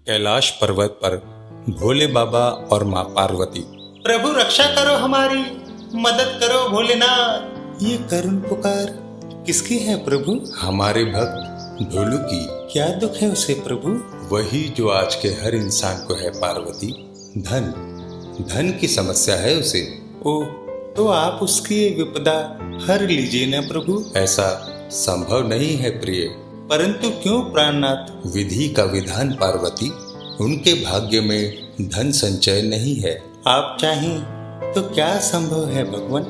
कैलाश पर्वत पर भोले बाबा और माँ पार्वती। प्रभु रक्षा करो हमारी, मदद करो भोलेनाथ। ये करुण पुकार किसकी है प्रभु? हमारे भक्त ढोलू की। क्या दुख है उसे प्रभु? वही जो आज के हर इंसान को है पार्वती, धन। धन की समस्या है उसे। ओह, तो आप उसकी ये विपदा हर लीजिए ना प्रभु। ऐसा संभव नहीं है प्रिय। परंतु क्यों प्राणनाथ? विधि का विधान पार्वती, उनके भाग्य में धन संचय नहीं है। आप चाहें तो क्या संभव है भगवान?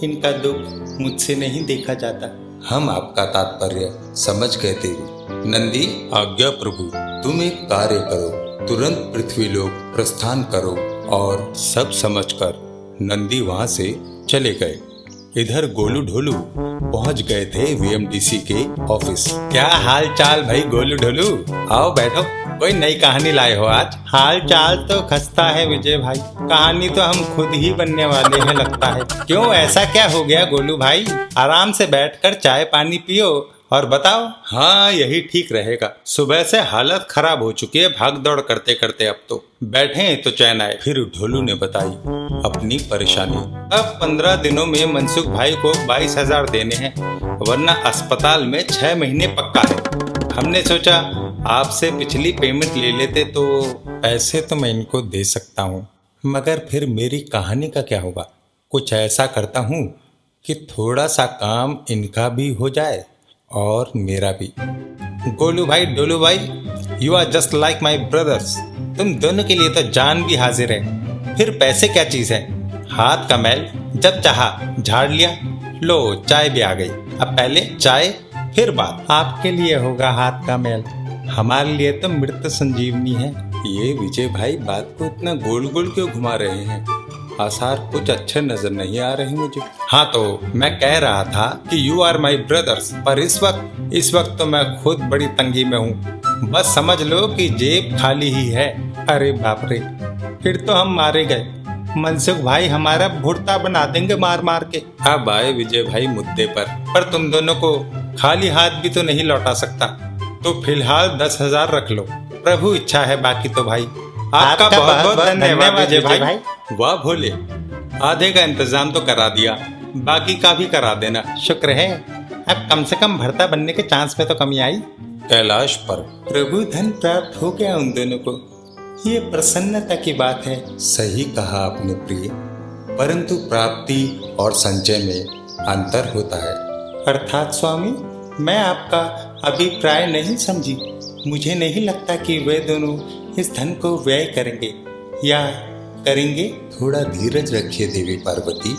इनका दुख मुझसे नहीं देखा जाता। हम आपका तात्पर्य समझ गए देवी। नंदी, आज्ञा प्रभु। तुम एक कार्य करो, तुरंत पृथ्वी लोक प्रस्थान करो। और सब समझकर नंदी वहां से चले गए। इधर गोलू ढोलू पहुंच गए थे वीएमडीसी के ऑफिस। क्या हाल चाल भाई गोलू ढोलू? आओ बैठो। कोई नई कहानी लाए हो आज? हाल चाल तो खस्ता है विजय भाई, कहानी तो हम खुद ही बनने वाले हैं लगता है। क्यों, ऐसा क्या हो गया गोलू भाई? आराम से बैठकर चाय पानी पियो और बताओ। हाँ, यही ठीक रहेगा। सुबह से हालत खराब हो चुकी है भाग दौड़ करते करते, अब तो बैठे तो चैन आए। फिर ढोलू ने बताई अपनी परेशानी। अब 15 दिनों में मनसुख भाई को 22,000 देने हैं, वरना अस्पताल में 6 महीने पक्का है। हमने सोचा आपसे पिछली पेमेंट ले लेते तो। पैसे तो मैं इनको दे सकता हूँ, मगर फिर मेरी कहानी का क्या होगा? कुछ ऐसा करता हूँ कि थोड़ा सा काम इनका भी हो जाए और मेरा भी। गोलू भाई, डोलू भाई, you are just like my brothers. तुम दोनों के लिए तो जान भी हाजिर है। फिर पैसे क्या चीज है? हाथ का मैल जब चाहा झाड़ लिया। लो, चाय भी आ गई। अब पहले चाय फिर बात। आपके लिए होगा हाथ का मैल, हमारे लिए तो मृत संजीवनी है। ये विजय भाई बात को इतना गोल गोल क्यों घुमा रहे हैं? आसार कुछ अच्छे नजर नहीं आ रहे मुझे। हाँ, तो मैं कह रहा था कि यू आर माई ब्रदर्स, पर इस वक्त तो मैं खुद बड़ी तंगी में हूँ। बस समझ लो कि जेब खाली ही है। अरे बाप रे, फिर तो हम मारे गए। मनसुख भाई हमारा भुर्ता बना देंगे मार मार के। अब आए विजय भाई मुद्दे पर तुम दोनों को खाली हाथ भी तो नहीं लौटा सकता। तो फिलहाल 10,000 रख लो, प्रभु इच्छा है, बाकी तो भाई आपका बहुत बहुत धन्यवाद विजय भाई। वाह भोले, आधे का इंतजाम तो करा दिया, बाकी का भी करा देना। शुक्र है, अब कम से कम भरता बनने के चांस में तो कमी आई। कैलाश पर प्रभु धन प्राप्त हो गया उन दोनों को, ये प्रसन्नता की बात है। सही कहा आपने प्रिय, परंतु प्राप्ति और संचय में अंतर होता है। अर्थात स्वामी, मैं आपका अभिप्राय नहीं समझी। मुझे नहीं लगता कि वे दोनों इस धन को व्यय करेंगे या करेंगे। थोड़ा धीरज रखिए देवी पार्वती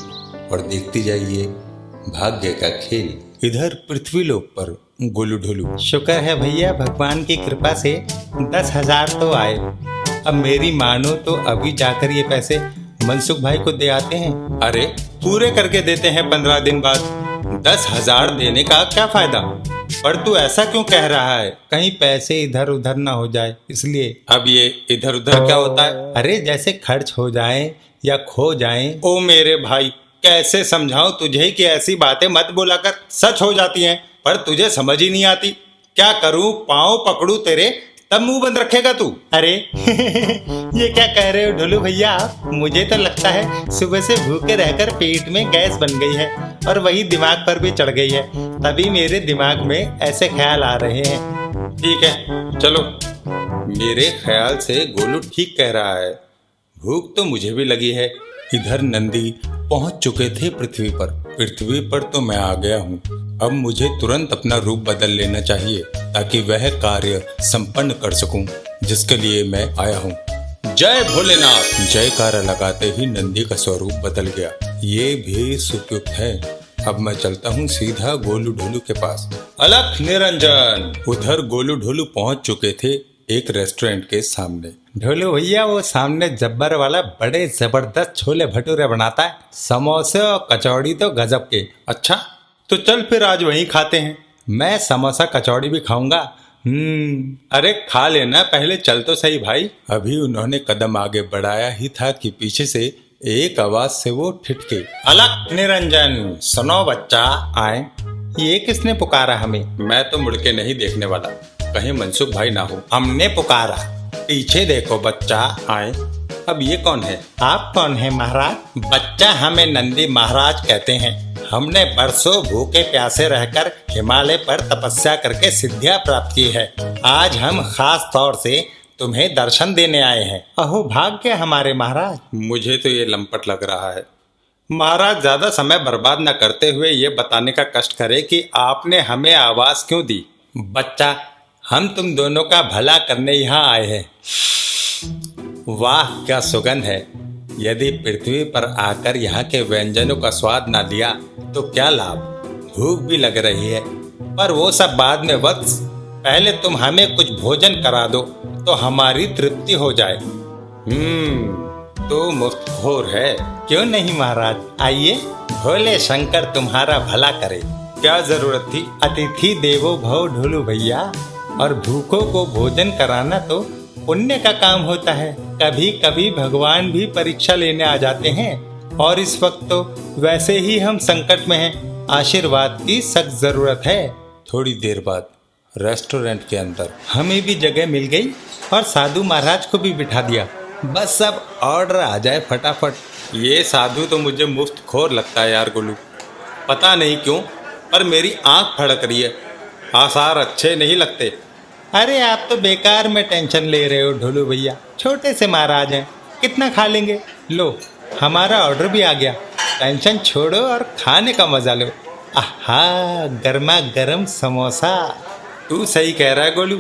और देखती जाइए भाग्य का खेल। इधर पृथ्वीलोक पर गोलू ढोलू। शुक्र है भैया, भगवान की कृपा से 10,000 तो आए। अब मेरी मानो तो अभी जाकर ये पैसे मनसुख भाई को दे आते हैं। अरे, पूरे करके देते हैं 15 दिन बाद। 10,000 देने का क्या फायदा? पर तू ऐसा क्यों कह रहा है? कहीं पैसे इधर उधर ना हो जाए इसलिए। अब ये इधर उधर क्या होता है? अरे जैसे खर्च हो जाए या खो जाए। ओ मेरे भाई, कैसे समझाऊं तुझे कि ऐसी बातें मत बोला कर, सच हो जाती हैं, पर तुझे समझ ही नहीं आती। क्या करूं, पाँव पकड़ू तेरे, तब मुंह बंद रखेगा तू? अरे ये क्या कह रहे हो ढोलू भैया आप? मुझे तो लगता है सुबह से भूखे रहकर पेट में गैस बन गई है और वही दिमाग पर भी चढ़ गई है, तभी मेरे दिमाग में ऐसे ख्याल आ रहे हैं। ठीक है, चलो। मेरे ख्याल से गोलू ठीक कह रहा है, भूख तो मुझे भी लगी है। इधर नंदी पहुंच चुके थे पृथ्वी पर। पृथ्वी पर तो मैं आ गया हूँ। अब मुझे तुरंत अपना रूप बदल लेना चाहिए ताकि वह कार्य संपन्न कर सकूं जिसके लिए मैं आया हूँ। जय भोलेनाथ! जयकारा लगाते ही नंदी का स्वरूप बदल गया। ये भी सुपयुक्त है। अब मैं चलता हूँ सीधा गोलू ढोलू के पास। अलख निरंजन! उधर गोलू ढोलू पहुंच चुके थे एक रेस्टोरेंट के सामने। ढोलू भैया, वो सामने जब्बर वाला बड़े जबरदस्त छोले भटूरे बनाता है, समोसे और कचौड़ी तो गजब के। अच्छा, तो चल फिर आज वहीं खाते हैं। मैं समोसा कचौड़ी भी खाऊंगा। अरे खा लेना, पहले चल तो सही भाई। अभी उन्होंने कदम आगे बढ़ाया ही था कि पीछे से एक आवाज से वो ठिठके। अलख निरंजन, सुनो बच्चा, आए। ये किसने पुकारा हमें? मैं तो मुड़ के नहीं देखने वाला, कहीं मनसुख भाई ना हो। हमने पुकारा। पीछे देखो बच्चा। आए, अब ये कौन है? आप कौन है महाराज? बच्चा, हमें नंदी महाराज कहते हैं। हमने बरसों भूखे प्यासे रहकर हिमालय पर तपस्या करके सिद्धियां प्राप्त की है। आज हम खास तौर से तुम्हें दर्शन देने आए हैं। अहो भाग्य हमारे महाराज। मुझे तो ये लंपट लग रहा है। महाराज, ज्यादा समय बर्बाद न करते हुए ये बताने का कष्ट करें कि आपने हमें आवाज क्यों दी। बच्चा, हम तुम दोनों का भला करने यहाँ आए हैं। वाह, क्या सुगंध है। यदि पृथ्वी पर आकर यहाँ के व्यंजनों का स्वाद ना लिया तो क्या लाभ। भूख भी लग रही है, पर वो सब बाद में वत्स। पहले तुम हमें कुछ भोजन करा दो तो हमारी तृप्ति हो जाए। तो मुफ्तखोर है। क्यों नहीं महाराज, आइए, भोले शंकर तुम्हारा भला करे। क्या जरूरत थी? अतिथि देवो भव ढोलू भैया, और भूखों को भोजन कराना तो पुण्य का काम होता है। कभी कभी भगवान भी परीक्षा लेने आ जाते हैं, और इस वक्त तो वैसे ही हम संकट में हैं। आशीर्वाद की सख्त जरूरत है। थोड़ी देर बाद रेस्टोरेंट के अंदर हमें भी जगह मिल गई और साधु महाराज को भी बिठा दिया। बस अब ऑर्डर आ जाए फटाफट। ये साधु तो मुझे मुफ्तखोर लगता है यार गोलू। पता नहीं क्यों, पर मेरी आंख फड़क रही है। आसार अच्छे नहीं लगते। अरे आप तो बेकार में टेंशन ले रहे हो ढोलू भैया। छोटे से महाराज हैं, कितना खा लेंगे। लो, हमारा ऑर्डर भी आ गया। टेंशन छोड़ो और खाने का मजा लो। आहा, गर्मा गर्म समोसा। तू सही कह रहा है Golu.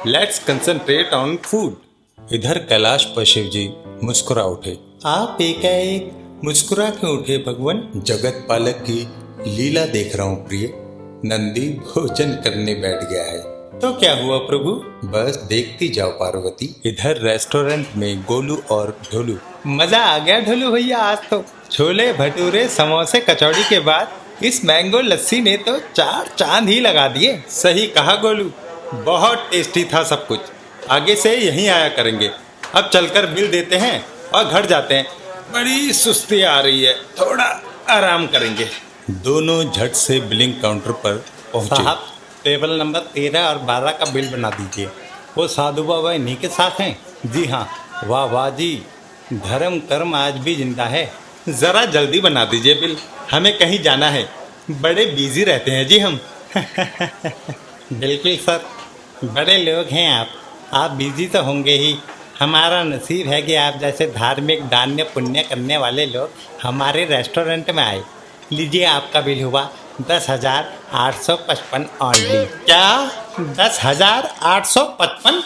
Let's concentrate on food. इधर कैलाश पर शिव जी मुस्कुरा उठे। आप एकाएक मुस्कुरा क्यों उठे भगवान? जगत पालक की लीला देख रहा हूँ प्रिय। नंदी भोजन करने बैठ गया है। तो क्या हुआ प्रभु? बस देखती जाओ पार्वती। इधर रेस्टोरेंट में गोलू और ढोलू। मजा आ गया ढोलू भैया आज तो। छोले भटूरे समोसे कचौड़ी के बाद इस मैंगो लस्सी ने तो 4 चांद ही लगा दिए। सही कहा गोलू, बहुत टेस्टी था सब कुछ। आगे से यहीं आया करेंगे। अब चलकर बिल देते हैं और घर जाते हैं। बड़ी सुस्ती आ रही है, थोड़ा आराम करेंगे। दोनों झट से बिलिंग काउंटर पर पहुंचे। साहब, टेबल नंबर 13 और 12 का बिल बना दीजिए। वो साधु बाबा इन्हीं के साथ हैं? जी हाँ। वाह वाह जी, धर्म कर्म आज भी जिंदा है। ज़रा जल्दी बना दीजिए बिल, हमें कहीं जाना है। बड़े बिजी रहते हैं जी हम। बिल्कुल सर, बड़े लोग हैं आप बिजी तो होंगे ही। हमारा नसीब है कि आप जैसे धार्मिक दान्य पुण्य करने वाले लोग हमारे रेस्टोरेंट में आए। लीजिए, आपका बिल हुआ 10,855 ऑनली। क्या 10,855?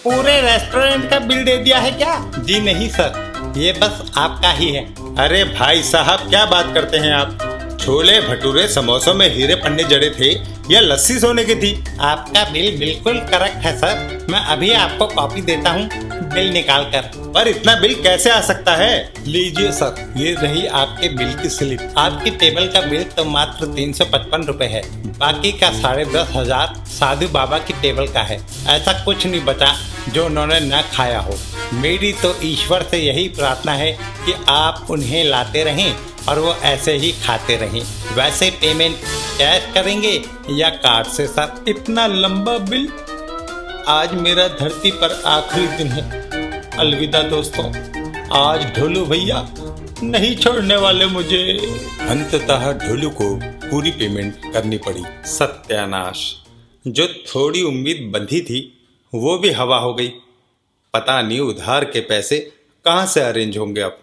पूरे रेस्टोरेंट का बिल दे दिया है क्या? जी नहीं सर, ये बस आपका ही है। अरे भाई साहब, क्या बात करते हैं आप? छोले भटूरे समोसों में हीरे पन्ने जड़े थे या लस्सी सोने की थी? आपका बिल बिल्कुल करेक्ट है सर। मैं अभी आपको कॉपी देता हूँ बिल निकाल कर। पर इतना बिल कैसे आ सकता है? लीजिए सर, ये रही आपके बिल की स्लिप। आपकी टेबल का बिल तो मात्र 355 रुपए है। बाकी का 10,500 साधु बाबा की टेबल का है। ऐसा कुछ नहीं बचा जो उन्होंने न खाया हो। मेरी तो ईश्वर से यही प्रार्थना है कि आप उन्हें लाते रहें और वो ऐसे ही खाते रहें। वैसे पेमेंट कैश करेंगे या कार्ड से सर? इतना लंबा बिल? आज मेरा धरती पर आखिरी दिन है। अलविदा दोस्तों, आज ढोलू भैया नहीं छोड़ने वाले मुझे। अंततः ढोलू को पूरी पेमेंट करनी पड़ी। सत्यानाश, जो थोड़ी उम्मीद बंधी थी वो भी हवा हो गई। पता नहीं उधार के पैसे कहाँ से अरेंज होंगे अब।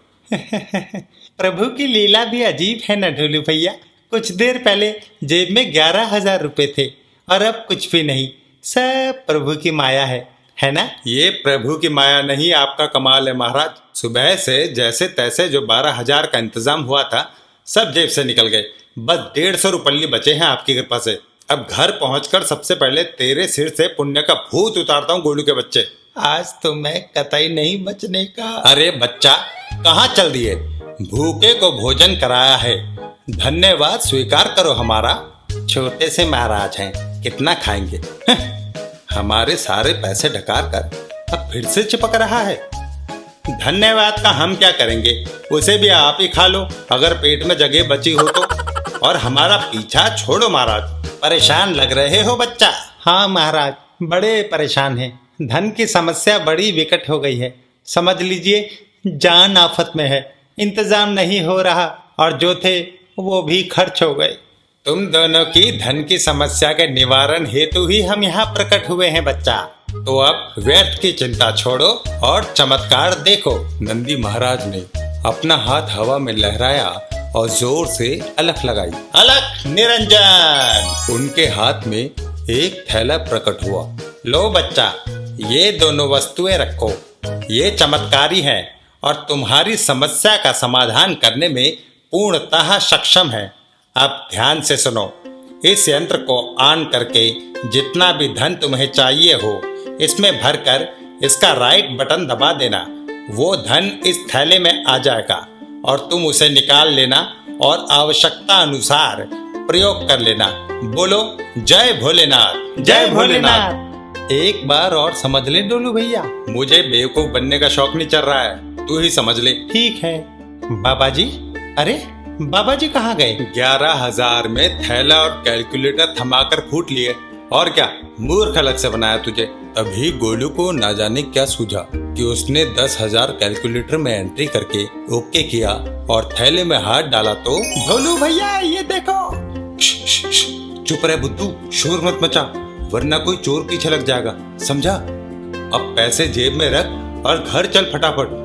प्रभु की लीला भी अजीब है ना ढोलू भैया। कुछ देर पहले जेब में 11,000 रुपए थे और अब कुछ भी नहीं। सब प्रभु की माया है ना? ये प्रभु की माया नहीं, आपका कमाल है महाराज। सुबह से जैसे तैसे जो 12,000 का इंतजाम हुआ था सब जेब से निकल गए। बस 150 रुपये बचे हैं आपकी कृपा से। अब घर पहुंचकर सबसे पहले तेरे सिर से पुण्य का भूत उतारता हूँ गोलू के बच्चे। आज तो मैं कतई नहीं बचने का। अरे बच्चा, कहाँ चल दिए? भूखे को भोजन कराया है, धन्यवाद स्वीकार करो हमारा। छोटे से महाराज हैं, कितना खाएंगे? हमारे सारे पैसे ढकार कर अब फिर से चिपक रहा है। धन्यवाद का हम क्या करेंगे, उसे भी आप ही खा लो अगर पेट में जगह बची हो तो। और हमारा पीछा छोड़ो महाराज। परेशान लग रहे हो बच्चा? हाँ महाराज, बड़े परेशान हैं। धन की समस्या बड़ी विकट हो गई है। समझ लीजिए जान आफत में है, इंतजाम नहीं हो रहा और जो थे वो भी खर्च हो गए। तुम दोनों की धन की समस्या के निवारण हेतु ही हम यहाँ प्रकट हुए हैं बच्चा। तो अब व्यर्थ की चिंता छोड़ो और चमत्कार देखो। नंदी महाराज ने अपना हाथ हवा में लहराया और जोर से अलख लगाई। अलख निरंजन। उनके हाथ में एक थैला प्रकट हुआ। लो बच्चा, ये दोनों वस्तुएं रखो। ये चमत्कारी हैं और तुम्हारी समस्या का समाधान करने में पूर्णतः सक्षम है। अब ध्यान से सुनो। इस यंत्र को ऑन करके जितना भी धन तुम्हें चाहिए हो इसमें भरकर इसका राइट बटन दबा देना। वो धन इस थैले में आ जाएगा और तुम उसे निकाल लेना और आवश्यकता अनुसार प्रयोग कर लेना। बोलो जय भोलेनाथ। जय भोलेनाथ। एक बार और समझ ले डोलू भैया, मुझे बेवकूफ बनने का शौक नहीं चल रहा है, तू ही समझ ले। ठीक है बाबा जी। अरे बाबा जी कहाँ गए? 11,000 में थैला और कैलकुलेटर थमाकर फूट लिए। और क्या मूर्ख अलग से बनाया तुझे। अभी गोलू को ना जाने क्या सूझा कि उसने 10,000 कैलकुलेटर में एंट्री करके ओके किया और थैले में हाथ डाला तो भोलू भैया ये देखो। चुप रहे बुद्धू, शोर मत मचा वरना कोई चोर पीछे लग जाएगा, समझा। अब पैसे जेब में रख और घर चल फटाफट।